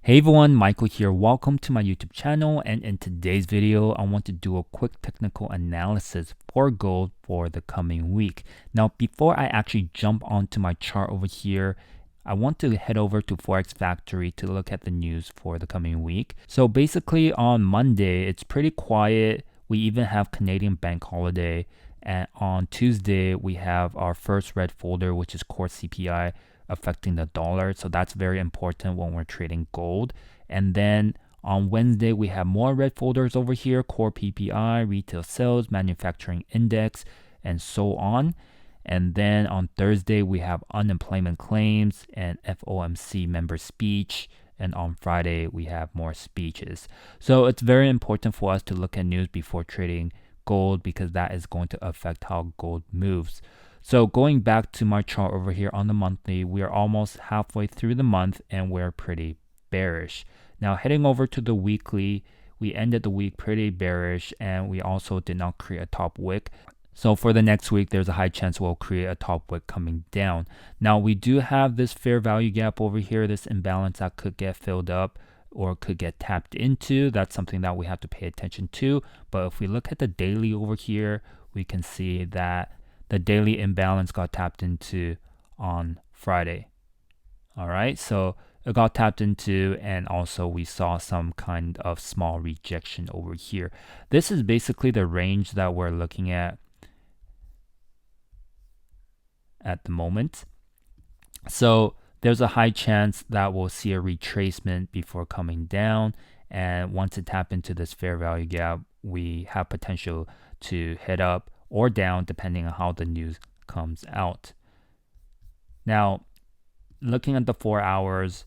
Hey everyone, Michael here. Welcome to my YouTube channel, and in today's video I want to do a quick technical analysis for gold for the coming week. Now before I actually jump onto my chart over here, I want to head over to Forex Factory to look at the news for the coming week. So basically on Monday it's pretty quiet. We even have Canadian bank holiday, and on Tuesday we have our first red folder, which is core CPI affecting the dollar, so that's very important when we're trading gold. And then on Wednesday we have more red folders over here: core PPI, retail sales, manufacturing index, and so on. And then on Thursday we have unemployment claims and FOMC member speech, and on Friday we have more speeches. So it's very important for us to look at news before trading gold, because that is going to affect how gold moves. So going back to my chart over here on the monthly, we are almost halfway through the month and we're pretty bearish. Now heading over to the weekly, we ended the week pretty bearish, and we also did not create a top wick. So for the next week, there's a high chance we'll create a top wick coming down. Now we do have this fair value gap over here, this imbalance that could get filled up or could get tapped into. That's something that we have to pay attention to. But if we look at the daily over here, we can see that the daily imbalance got tapped into on Friday. All right, so it got tapped into, and also we saw some kind of small rejection over here. This is basically the range that we're looking at the moment. So there's a high chance that we'll see a retracement before coming down, and once it taps into this fair value gap, we have potential to head up or down depending on how the news comes out. Now looking at the 4 hours,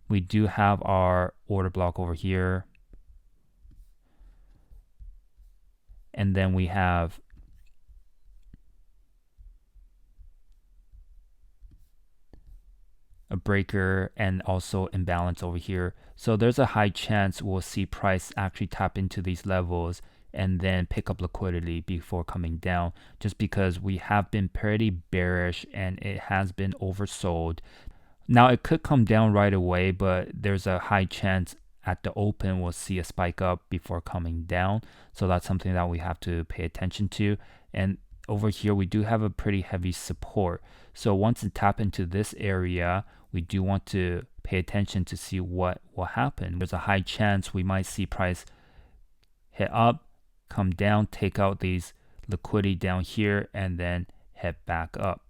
we do have our order block over here, and then we have a breaker and also imbalance over here. So there's a high chance we'll see price actually tap into these levels and then pick up liquidity before coming down, just because we have been pretty bearish and it has been oversold. Now it could come down right away, but there's a high chance at the open we'll see a spike up before coming down. So that's something that we have to pay attention to. And over here we do have a pretty heavy support. So once it taps into this area, we do want to pay attention to see what will happen. There's a high chance we might see price hit up, come down, take out these liquidity down here, and then head back up.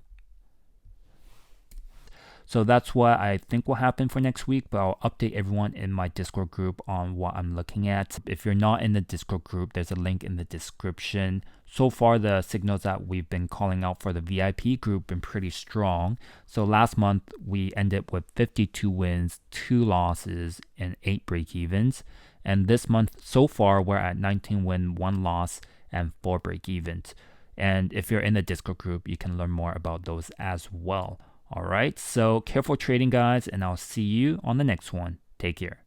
So that's what I think will happen for next week, but I'll update everyone in my Discord group on what I'm looking at. If you're not in the Discord group, there's a link in the description. So far, the signals that we've been calling out for the VIP group been pretty strong. So last month, we ended with 52 wins, 2 losses, and 8 break-evens. And this month, so far, we're at 19 win, 1 loss, and 4 break-evens. And if you're in the Discord group, you can learn more about those as well. All right, so careful trading, guys, and I'll see you on the next one. Take care.